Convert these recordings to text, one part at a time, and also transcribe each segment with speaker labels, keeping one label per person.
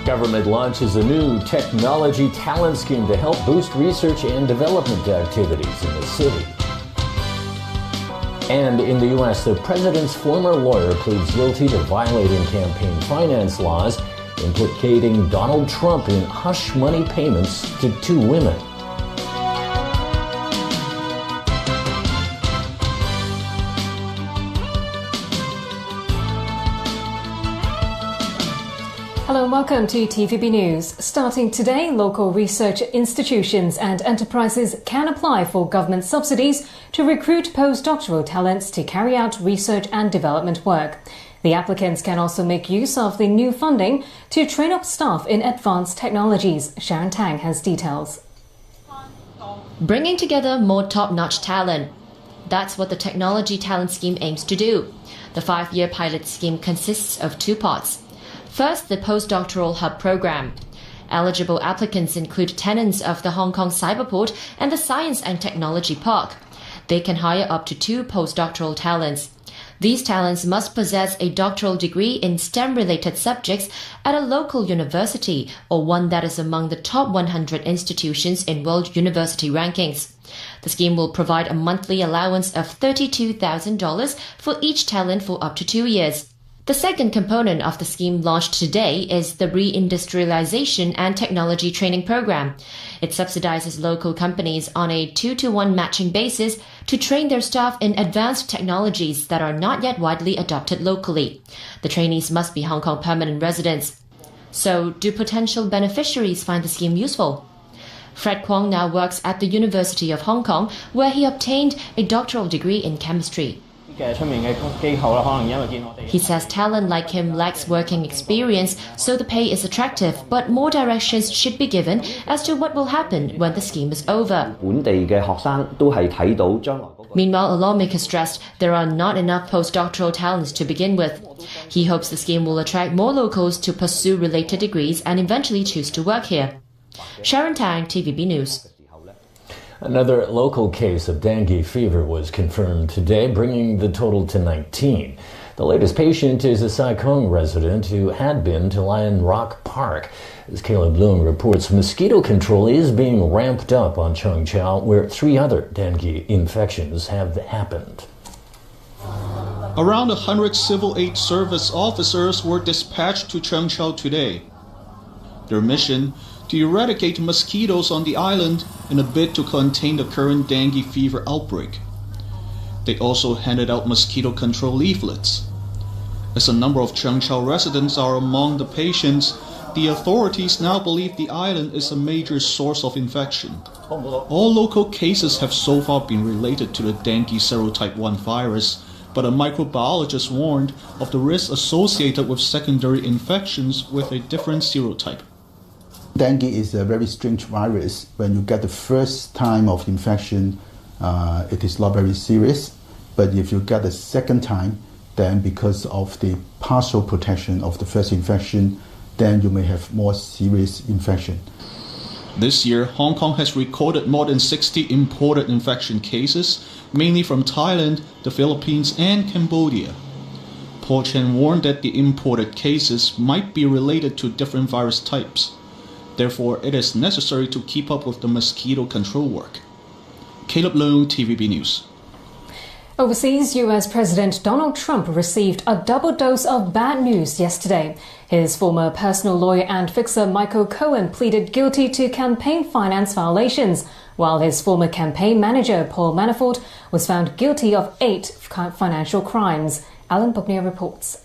Speaker 1: Government launches a new technology talent scheme to help boost research and development activities in the city. And in the U.S., the president's former lawyer pleads guilty to violating campaign finance laws, implicating Donald Trump in hush money payments to two women.
Speaker 2: Hello and welcome to TVB News. Starting today, local research institutions and enterprises can apply for government subsidies to recruit postdoctoral talents to carry out research and development work. The applicants can also make use of the new funding to train up staff in advanced technologies. Sharon Tang has details.
Speaker 3: Bringing together more top-notch talent. That's what the Technology Talent Scheme aims to do. The 5-year pilot scheme consists of two parts. First, the postdoctoral hub program. Eligible applicants include tenants of the Hong Kong Cyberport and the Science and Technology Park. They can hire up to 2 postdoctoral talents. These talents must possess a doctoral degree in STEM-related subjects at a local university or one that is among the top 100 institutions in world university rankings. The scheme will provide a monthly allowance of $32,000 for each talent for up to 2 years. The second component of the scheme launched today is the Reindustrialization and Technology Training Program. It subsidizes local companies on a 2-to-1 matching basis to train their staff in advanced technologies that are not yet widely adopted locally. The trainees must be Hong Kong permanent residents. So, do potential beneficiaries find the scheme useful? Fred Kwong now works at the University of Hong Kong, where he obtained a doctoral degree in chemistry. He says talent like him lacks working experience, so the pay is attractive, but more directions should be given as to what will happen when the scheme is over. Meanwhile, a lawmaker stressed there are not enough postdoctoral talents to begin with. He hopes the scheme will attract more locals to pursue related degrees and eventually choose to work here. Sharon Tang, TVB News.
Speaker 1: Another local case of dengue fever was confirmed today, bringing the total to 19. The latest patient is a Sai Kung resident who had been to Lion Rock Park. As Caleb Bloom reports, mosquito control is being ramped up on Cheung Chau, where 3 other dengue infections have happened.
Speaker 4: Around 100 Civil Aid Service officers were dispatched to Cheung Chau today. Their mission: to eradicate mosquitoes on the island in a bid to contain the current dengue fever outbreak. They also handed out mosquito control leaflets. As a number of Cheung Chau residents are among the patients, the authorities now believe the island is a major source of infection. All local cases have so far been related to the dengue serotype 1 virus, but a microbiologist warned of the risks associated with secondary infections with a different serotype.
Speaker 5: Dengue is a very strange virus. When you get the first time of infection, it is not very serious. But if you get the second time, then because of the partial protection of the first infection, then you may have more serious infection.
Speaker 4: This year, Hong Kong has recorded more than 60 imported infection cases, mainly from Thailand, the Philippines, and Cambodia. Paul Chen warned that the imported cases might be related to different virus types. Therefore, it is necessary to keep up with the mosquito control work. Caleb Loong, TVB News.
Speaker 2: Overseas, US President Donald Trump received a double dose of bad news yesterday. His former personal lawyer and fixer Michael Cohen pleaded guilty to campaign finance violations, while his former campaign manager Paul Manafort was found guilty of 8 financial crimes. Alan Buckner reports.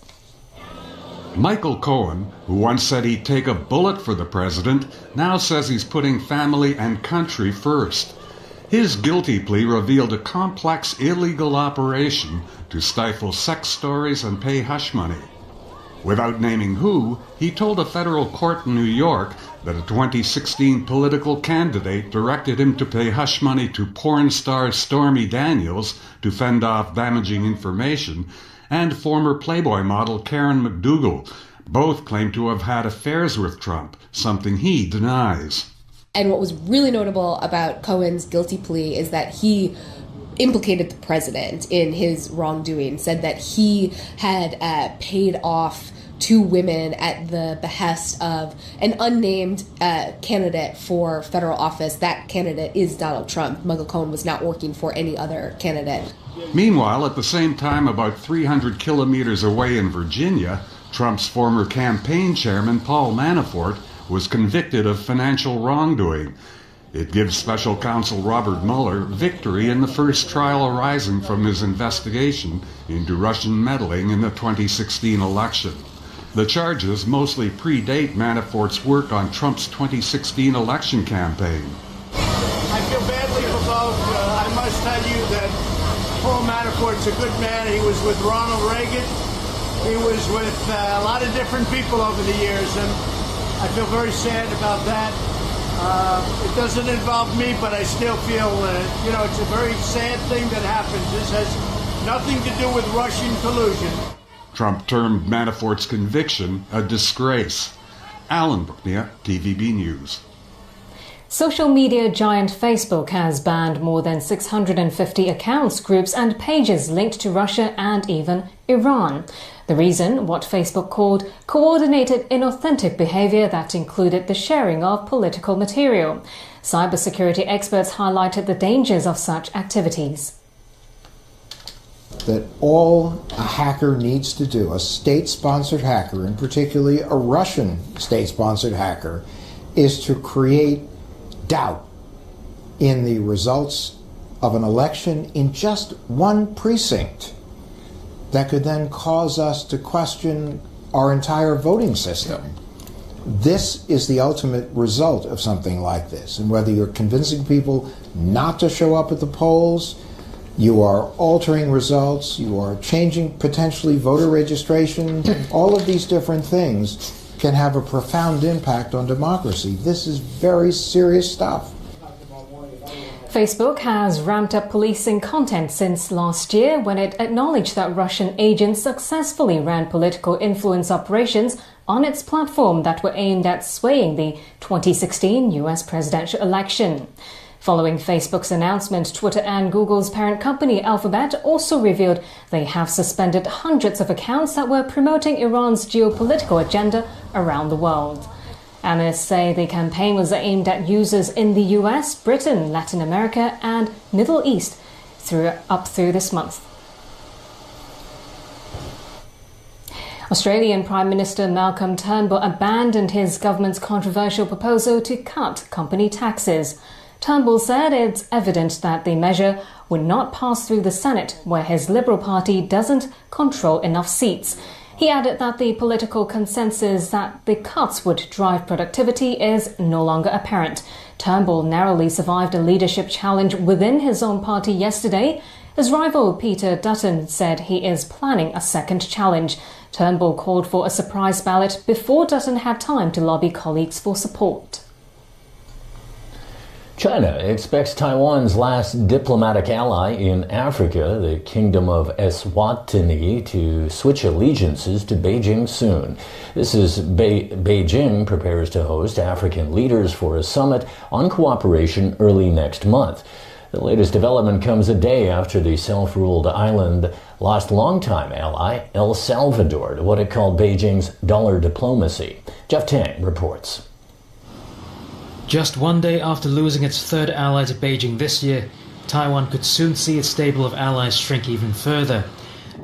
Speaker 6: Michael Cohen, who once said he'd take a bullet for the president, now says he's putting family and country first. His guilty plea revealed a complex illegal operation to stifle sex stories and pay hush money. Without naming who, he told a federal court in New York that a 2016 political candidate directed him to pay hush money to porn star Stormy Daniels to fend off damaging information, and former Playboy model Karen McDougal. Both claim to have had affairs with Trump, something he denies.
Speaker 7: And what was really notable about Cohen's guilty plea is that he implicated the president in his wrongdoing, said that he had paid off 2 women at the behest of an unnamed candidate for federal office. That candidate is Donald Trump. Michael Cohen was not working for any other candidate.
Speaker 6: Meanwhile, at the same time, about 300 kilometers away in Virginia, Trump's former campaign chairman, Paul Manafort, was convicted of financial wrongdoing. It gives special counsel Robert Mueller victory in the first trial arising from his investigation into Russian meddling in the 2016 election. The charges mostly predate Manafort's work on Trump's 2016 election campaign.
Speaker 8: I feel badly for both. I must tell you that Paul Manafort's a good man. He was with Ronald Reagan. He was with a lot of different people over the years, and I feel very sad about that. It doesn't involve me, but I still feel, it's a very sad thing that happens. This has nothing to do with Russian collusion.
Speaker 6: Trump termed Manafort's conviction a disgrace. Alan Brooknia, TVB News.
Speaker 2: Social media giant Facebook has banned more than 650 accounts, groups and pages linked to Russia and even Iran. The reason, what Facebook called coordinated inauthentic behavior that included the sharing of political material. Cybersecurity experts highlighted the dangers of such activities.
Speaker 9: That all a hacker needs to do, a state-sponsored hacker, and particularly a Russian state-sponsored hacker, is to create doubt in the results of an election in just one precinct that could then cause us to question our entire voting system. This is the ultimate result of something like this. And whether you're convincing people not to show up at the polls, you are altering results, you are changing potentially voter registration, all of these different things can have a profound impact on democracy. This is very serious stuff.
Speaker 2: Facebook has ramped up policing content since last year when it acknowledged that Russian agents successfully ran political influence operations on its platform that were aimed at swaying the 2016 US presidential election. Following Facebook's announcement, Twitter and Google's parent company Alphabet also revealed they have suspended hundreds of accounts that were promoting Iran's geopolitical agenda around the world. Analysts say the campaign was aimed at users in the US, Britain, Latin America and Middle East up through this month. Australian Prime Minister Malcolm Turnbull abandoned his government's controversial proposal to cut company taxes. Turnbull said it's evident that the measure would not pass through the Senate, where his Liberal Party doesn't control enough seats. He added that the political consensus that the cuts would drive productivity is no longer apparent. Turnbull narrowly survived a leadership challenge within his own party yesterday. His rival Peter Dutton said he is planning a second challenge. Turnbull called for a surprise ballot before Dutton had time to lobby colleagues for support.
Speaker 1: China expects Taiwan's last diplomatic ally in Africa, the Kingdom of Eswatini, to switch allegiances to Beijing soon. This is Beijing prepares to host African leaders for a summit on cooperation early next month. The latest development comes a day after the self-ruled island lost longtime ally El Salvador to what it called Beijing's dollar diplomacy. Jeff Tang reports.
Speaker 10: Just one day after losing its third ally to Beijing this year, Taiwan could soon see its stable of allies shrink even further.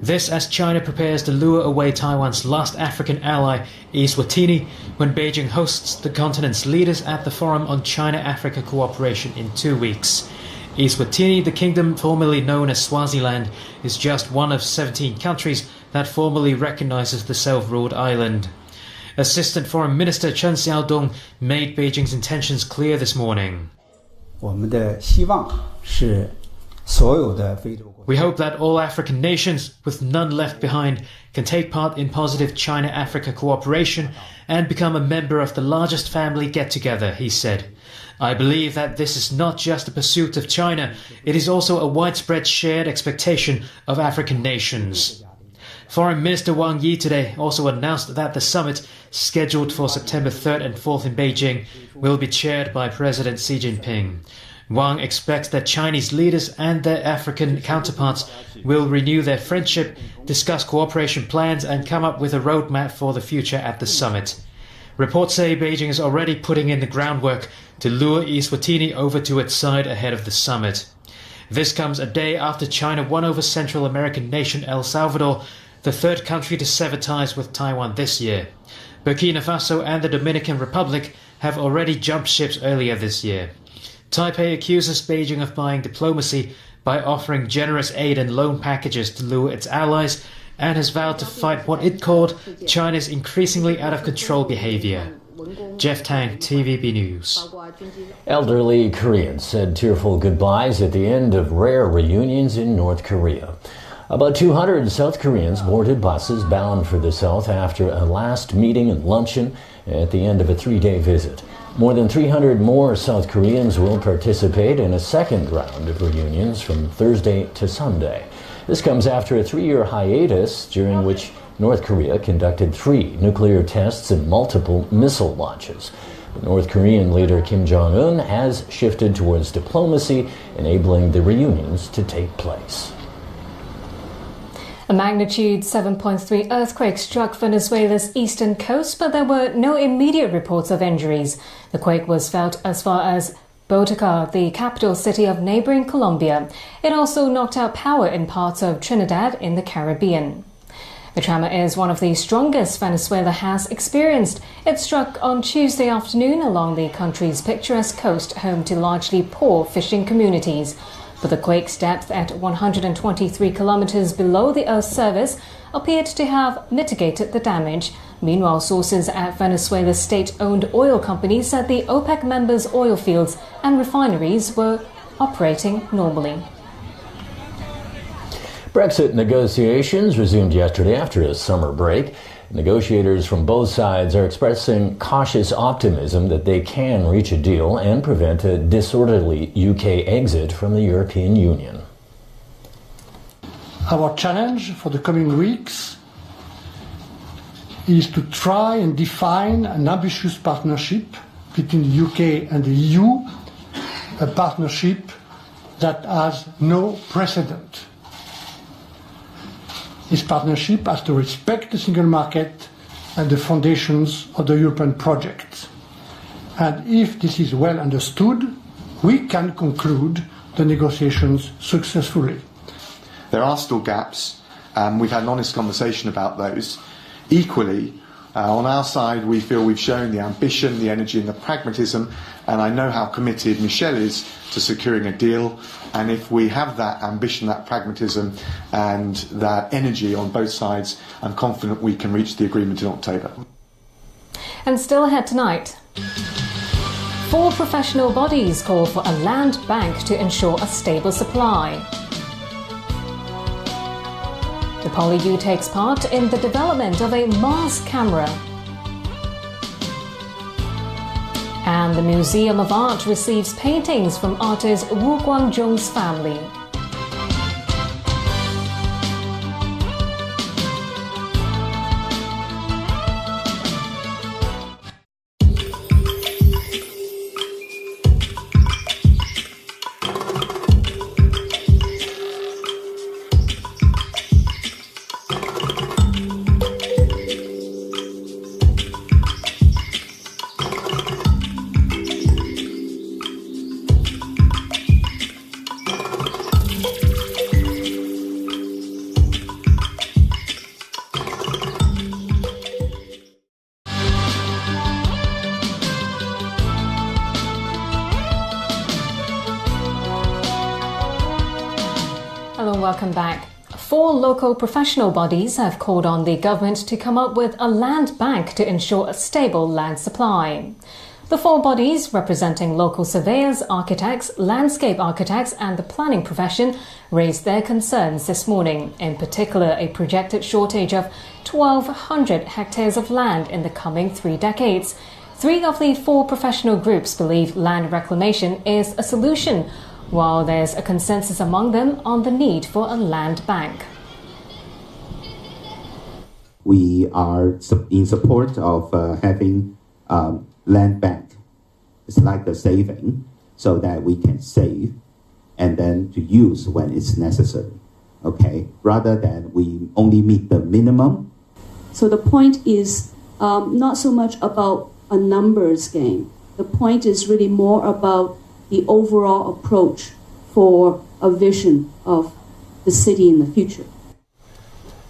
Speaker 10: This as China prepares to lure away Taiwan's last African ally, Eswatini, when Beijing hosts the continent's leaders at the Forum on China-Africa Cooperation in 2 weeks. Eswatini, the kingdom formerly known as Swaziland, is just one of 17 countries that formally recognizes the self-ruled island. Assistant Foreign Minister Chen Xiaodong made Beijing's intentions clear this morning. We hope that all African nations, with none left behind, can take part in positive China-Africa cooperation and become a member of the largest family get-together, he said. I believe that this is not just a pursuit of China, it is also a widespread shared expectation of African nations. Foreign Minister Wang Yi today also announced that the summit, scheduled for September 3rd and 4th in Beijing, will be chaired by President Xi Jinping. Wang expects that Chinese leaders and their African counterparts will renew their friendship, discuss cooperation plans and come up with a roadmap for the future at the summit. Reports say Beijing is already putting in the groundwork to lure Eswatini over to its side ahead of the summit. This comes a day after China won over Central American nation El Salvador, the third country to sever ties with Taiwan this year. Burkina Faso and the Dominican Republic have already jumped ships earlier this year. Taipei accuses Beijing of buying diplomacy by offering generous aid and loan packages to lure its allies and has vowed to fight what it called China's increasingly out-of-control behavior. Jeff Tang, TVB News.
Speaker 1: Elderly Koreans said tearful goodbyes at the end of rare reunions in North Korea. About 200 South Koreans boarded buses bound for the South after a last meeting and luncheon at the end of a 3-day visit. More than 300 more South Koreans will participate in a second round of reunions from Thursday to Sunday. This comes after a 3-year hiatus during which North Korea conducted 3 nuclear tests and multiple missile launches. North Korean leader Kim Jong-un has shifted towards diplomacy, enabling the reunions to take place.
Speaker 2: A magnitude 7.3 earthquake struck Venezuela's eastern coast, but there were no immediate reports of injuries. The quake was felt as far as Bogotá, the capital city of neighboring Colombia. It also knocked out power in parts of Trinidad in the Caribbean. The tremor is one of the strongest Venezuela has experienced. It struck on Tuesday afternoon along the country's picturesque coast, home to largely poor fishing communities. But the quake's depth at 123 kilometers below the Earth's surface appeared to have mitigated the damage. Meanwhile, sources at Venezuela's state-owned oil company said the OPEC members' oil fields and refineries were operating normally.
Speaker 1: Brexit negotiations resumed yesterday after a summer break. Negotiators from both sides are expressing cautious optimism that they can reach a deal and prevent a disorderly UK exit from the European Union.
Speaker 11: Our challenge for the coming weeks is to try and define an ambitious partnership between the UK and the EU, a partnership that has no precedent. This partnership has to respect the single market and the foundations of the European project. And if this is well understood, we can conclude the negotiations successfully.
Speaker 12: There are still gaps. We've had an honest conversation about those. Equally, on our side, we feel we've shown the ambition, the energy and the pragmatism, and I know how committed Michel is to securing a deal. And if we have that ambition, that pragmatism and that energy on both sides, I'm confident we can reach the agreement in October.
Speaker 2: And still ahead tonight. 4 professional bodies call for a land bank to ensure a stable supply. The PolyU takes part in the development of a Mars camera. And the Museum of Art receives paintings from artist Wu Guangzhong's family. Hello, welcome back. 4 local professional bodies have called on the government to come up with a land bank to ensure a stable land supply. The 4 bodies, representing local surveyors, architects, landscape architects and the planning profession, raised their concerns this morning, in particular a projected shortage of 1,200 hectares of land in the coming 3 decades. 3 of the 4 professional groups believe land reclamation is a solution, while there's a consensus among them on the need for a land bank.
Speaker 13: We are in support of having land bank. It's like a saving so that we can save and then to use when it's necessary, okay? Rather than we only meet the minimum.
Speaker 14: So the point is not so much about a numbers game. The point is really more about the overall approach for a vision of the city in the future.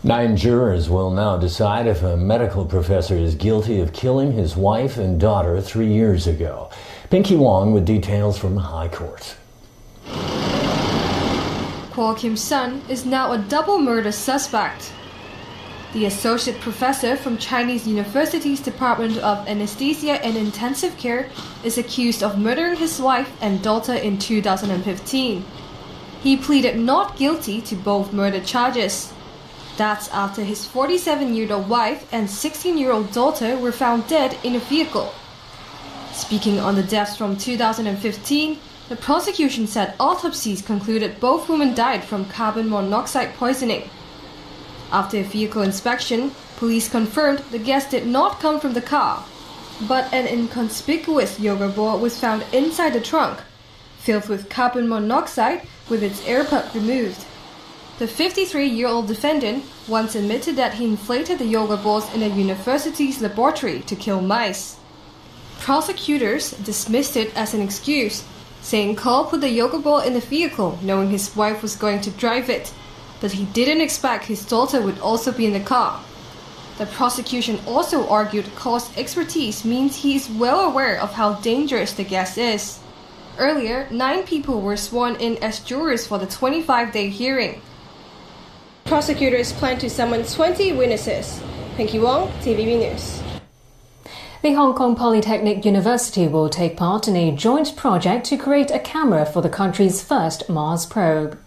Speaker 1: 9 jurors will now decide if a medical professor is guilty of killing his wife and daughter 3 years ago. Pinky Wong with details from the High Court.
Speaker 15: Kwok Kim Sun is now a double murder suspect. The associate professor from Chinese University's Department of Anesthesia and Intensive Care is accused of murdering his wife and daughter in 2015. He pleaded not guilty to both murder charges. That's after his 47-year-old wife and 16-year-old daughter were found dead in a vehicle. Speaking on the deaths from 2015, the prosecution said autopsies concluded both women died from carbon monoxide poisoning. After a vehicle inspection, police confirmed the gas did not come from the car, but an inconspicuous yoga ball was found inside the trunk, filled with carbon monoxide with its air pump removed. The 53-year-old defendant once admitted that he inflated the yoga balls in a university's laboratory to kill mice. Prosecutors dismissed it as an excuse, saying Cole put the yoga ball in the vehicle knowing his wife was going to drive it, but he didn't expect his daughter would also be in the car. The prosecution also argued Cole's expertise means he is well aware of how dangerous the gas is. Earlier, 9 people were sworn in as jurors for the 25-day hearing. Prosecutors plan to summon 20 witnesses. Pinky Wong, TVB News.
Speaker 2: The Hong Kong Polytechnic University will take part in a joint project to create a camera for the country's first Mars probe.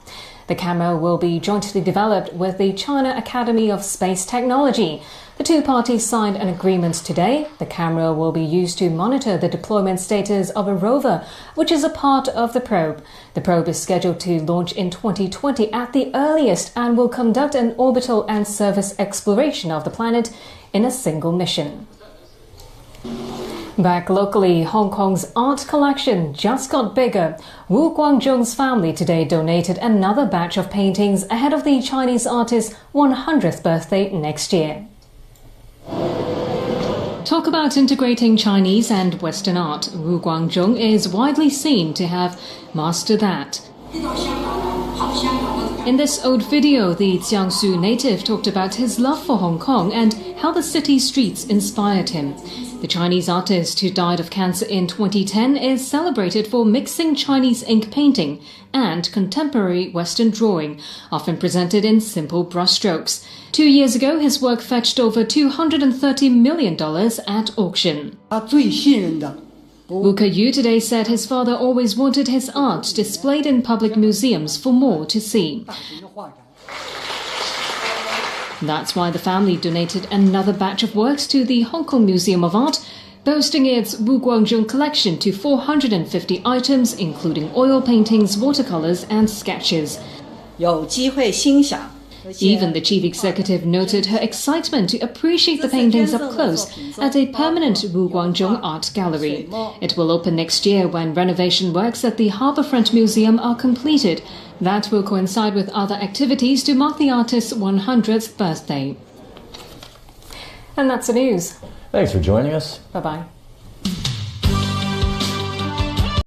Speaker 2: The camera will be jointly developed with the China Academy of Space Technology. The two parties signed an agreement today. The camera will be used to monitor the deployment status of a rover, which is a part of the probe. The probe is scheduled to launch in 2020 at the earliest and will conduct an orbital and surface exploration of the planet in a single mission. Back locally, Hong Kong's art collection just got bigger. Wu Guangzhong's family today donated another batch of paintings ahead of the Chinese artist's 100th birthday next year. Talk about integrating Chinese and Western art. Wu Guangzhong is widely seen to have mastered that. In this old video, the Jiangsu native talked about his love for Hong Kong and how the city streets inspired him. The Chinese artist who died of cancer in 2010 is celebrated for mixing Chinese ink painting and contemporary Western drawing, often presented in simple brushstrokes. 2 years ago, his work fetched over $230 million at auction. Wu Keyu today said his father always wanted his art displayed in public museums for more to see. That's why the family donated another batch of works to the Hong Kong Museum of Art, boasting its Wu Guangzhong collection to 450 items, including oil paintings, watercolors, and sketches. Even the chief executive noted her excitement to appreciate the paintings up close at a permanent Wu Guangzhong art gallery. It will open next year when renovation works at the Harbourfront Museum are completed. That will coincide with other activities to mark the artist's 100th birthday. And that's the news.
Speaker 1: Thanks for joining us.
Speaker 2: Bye-bye.